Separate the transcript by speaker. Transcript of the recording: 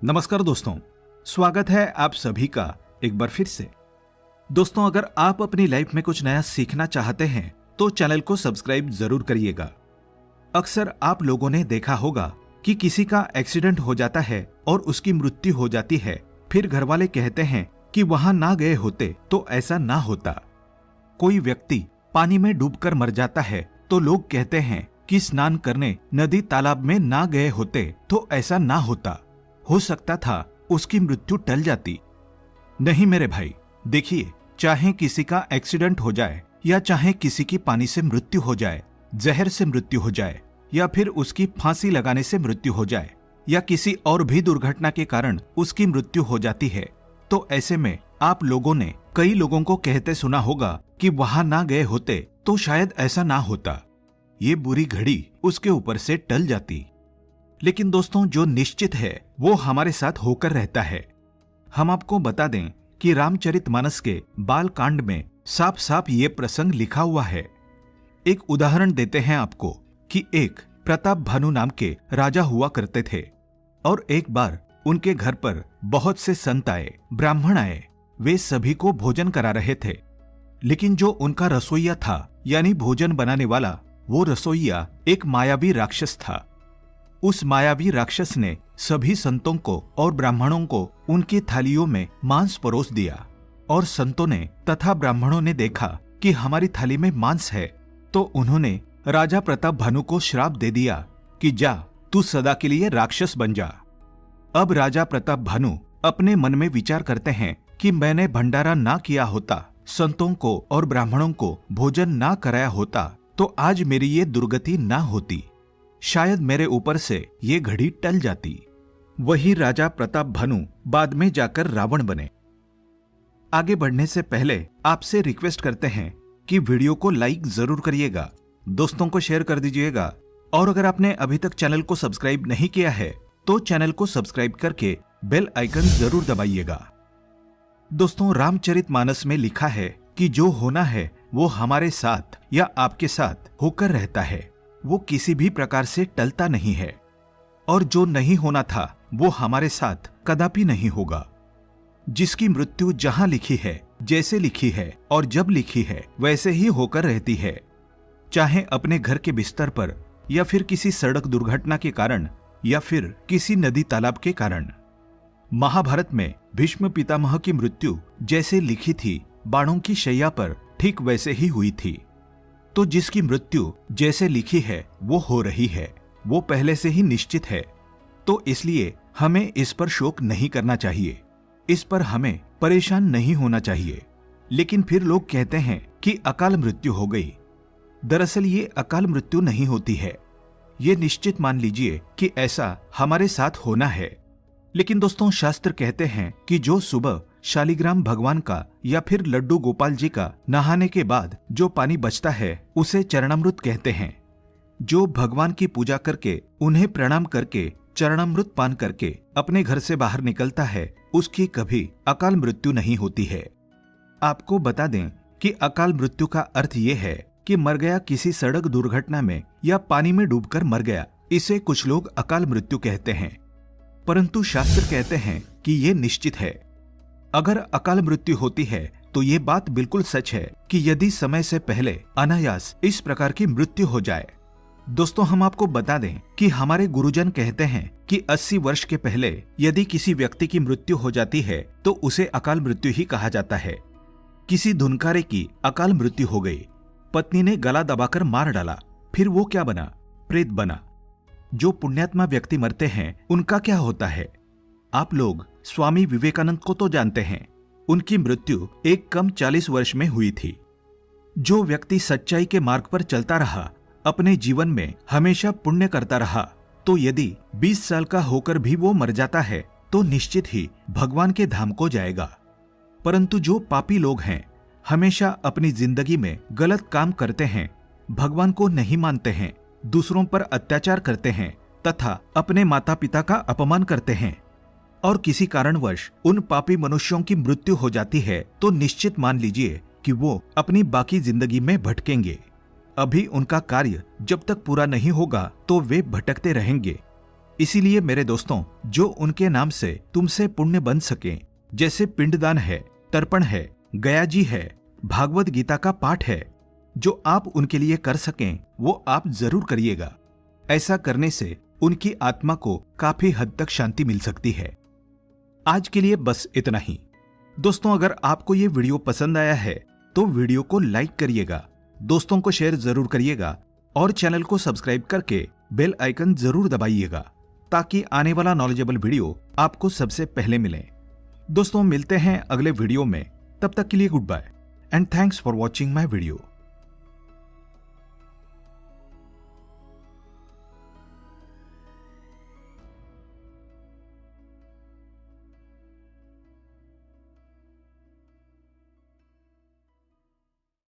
Speaker 1: नमस्कार दोस्तों, स्वागत है आप सभी का एक बार फिर से। दोस्तों, अगर आप अपनी लाइफ में कुछ नया सीखना चाहते हैं तो चैनल को सब्सक्राइब जरूर करिएगा। अक्सर आप लोगों ने देखा होगा कि किसी का एक्सीडेंट हो जाता है और उसकी मृत्यु हो जाती है, फिर घर वाले कहते हैं कि वहां ना गए होते तो ऐसा ना होता। कोई व्यक्ति पानी में डूबकर मर जाता है तो लोग कहते हैं कि स्नान करने नदी तालाब में ना गए होते तो ऐसा ना होता, हो सकता था उसकी मृत्यु टल जाती। नहीं मेरे भाई, देखिए, चाहे किसी का एक्सीडेंट हो जाए या चाहे किसी की पानी से मृत्यु हो जाए, जहर से मृत्यु हो जाए या फिर उसकी फांसी लगाने से मृत्यु हो जाए या किसी और भी दुर्घटना के कारण उसकी मृत्यु हो जाती है, तो ऐसे में आप लोगों ने कई लोगों को कहते सुना होगा कि वहां ना गए होते तो शायद ऐसा ना होता, ये बुरी घड़ी उसके ऊपर से टल जाती। लेकिन दोस्तों, जो निश्चित है वो हमारे साथ होकर रहता है। हम आपको बता दें कि रामचरितमानस के बाल कांड में साफ साफ ये प्रसंग लिखा हुआ है। एक उदाहरण देते हैं आपको कि एक प्रताप भानु नाम के राजा हुआ करते थे और एक बार उनके घर पर बहुत से संत आए, ब्राह्मण आए। वे सभी को भोजन करा रहे थे, लेकिन जो उनका रसोइया था यानी भोजन बनाने वाला, वो रसोइया एक मायावी राक्षस था। उस मायावी राक्षस ने सभी संतों को और ब्राह्मणों को उनकी थालियों में मांस परोस दिया और संतों ने तथा ब्राह्मणों ने देखा कि हमारी थाली में मांस है, तो उन्होंने राजा प्रताप भानु को श्राप दे दिया कि जा, तू सदा के लिए राक्षस बन जा। अब राजा प्रताप भानु अपने मन में विचार करते हैं कि मैंने भंडारा ना किया होता, संतों को और ब्राह्मणों को भोजन ना कराया होता, तो आज मेरी ये दुर्गति ना होती, शायद मेरे ऊपर से ये घड़ी टल जाती। वही राजा प्रताप भानु बाद में जाकर रावण बने। आगे बढ़ने से पहले आपसे रिक्वेस्ट करते हैं कि वीडियो को लाइक जरूर करिएगा, दोस्तों को शेयर कर दीजिएगा और अगर आपने अभी तक चैनल को सब्सक्राइब नहीं किया है तो चैनल को सब्सक्राइब करके बेल आइकन जरूर दबाइएगा। दोस्तों, रामचरितमानस में लिखा है कि जो होना है वो हमारे साथ या आपके साथ होकर रहता है, वो किसी भी प्रकार से टलता नहीं है, और जो नहीं होना था वो हमारे साथ कदापि नहीं होगा। जिसकी मृत्यु जहां लिखी है, जैसे लिखी है और जब लिखी है वैसे ही होकर रहती है, चाहे अपने घर के बिस्तर पर या फिर किसी सड़क दुर्घटना के कारण या फिर किसी नदी तालाब के कारण। महाभारत में भीष्म पितामह की मृत्यु जैसे लिखी थी बाणों की शैया पर, ठीक वैसे ही हुई थी। तो जिसकी मृत्यु जैसे लिखी है वो हो रही है, वो पहले से ही निश्चित है, तो इसलिए हमें इस पर शोक नहीं करना चाहिए, इस पर हमें परेशान नहीं होना चाहिए। लेकिन फिर लोग कहते हैं कि अकाल मृत्यु हो गई। दरअसल ये अकाल मृत्यु नहीं होती है, ये निश्चित मान लीजिए कि ऐसा हमारे साथ होना है। लेकिन दोस्तों, शास्त्र कहते हैं कि जो सुबह शालिग्राम भगवान का या फिर लड्डू गोपाल जी का नहाने के बाद जो पानी बचता है उसे चरणामृत कहते हैं। जो भगवान की पूजा करके, उन्हें प्रणाम करके, चरणामृत पान करके अपने घर से बाहर निकलता है, उसकी कभी अकाल मृत्यु नहीं होती है। आपको बता दें कि अकाल मृत्यु का अर्थ ये है कि मर गया किसी सड़क दुर्घटना में या पानी में डूबकर मर गया, इसे कुछ लोग अकाल मृत्यु कहते हैं। परंतु शास्त्र कहते हैं कि ये निश्चित है। अगर अकाल मृत्यु होती है तो ये बात बिल्कुल सच है कि यदि समय से पहले अनायास इस प्रकार की मृत्यु हो जाए। दोस्तों, हम आपको बता दें कि हमारे गुरुजन कहते हैं कि 80 वर्ष के पहले यदि किसी व्यक्ति की मृत्यु हो जाती है तो उसे अकाल मृत्यु ही कहा जाता है। किसी धुनकारे की अकाल मृत्यु हो गई, पत्नी ने गला दबाकर मार डाला, फिर वो क्या बना? प्रेत बना। जो पुण्यात्मा व्यक्ति मरते हैं उनका क्या होता है? आप लोग स्वामी विवेकानंद को तो जानते हैं, उनकी मृत्यु एक कम 40 वर्ष में हुई थी। जो व्यक्ति सच्चाई के मार्ग पर चलता रहा, अपने जीवन में हमेशा पुण्य करता रहा, तो यदि 20 साल का होकर भी वो मर जाता है तो निश्चित ही भगवान के धाम को जाएगा। परंतु जो पापी लोग हैं, हमेशा अपनी जिंदगी में गलत काम करते हैं, भगवान को नहीं मानते हैं, दूसरों पर अत्याचार करते हैं तथा अपने माता पिता का अपमान करते हैं, और किसी कारणवश उन पापी मनुष्यों की मृत्यु हो जाती है, तो निश्चित मान लीजिए कि वो अपनी बाकी जिंदगी में भटकेंगे। अभी उनका कार्य जब तक पूरा नहीं होगा तो वे भटकते रहेंगे। इसीलिए मेरे दोस्तों, जो उनके नाम से तुमसे पुण्य बन सके, जैसे पिंडदान है, तर्पण है, गया जी है, भागवत गीता का पाठ है, जो आप उनके लिए कर सकें वो आप जरूर करिएगा। ऐसा करने से उनकी आत्मा को काफी हद तक शांति मिल सकती है। आज के लिए बस इतना ही। दोस्तों, अगर आपको ये वीडियो पसंद आया है तो वीडियो को लाइक करिएगा, दोस्तों को शेयर जरूर करिएगा और चैनल को सब्सक्राइब करके बेल आइकन जरूर दबाइएगा, ताकि आने वाला नॉलेजेबल वीडियो आपको सबसे पहले मिले। दोस्तों, मिलते हैं अगले वीडियो में। तब तक के लिए good bye and thanks for watching my video.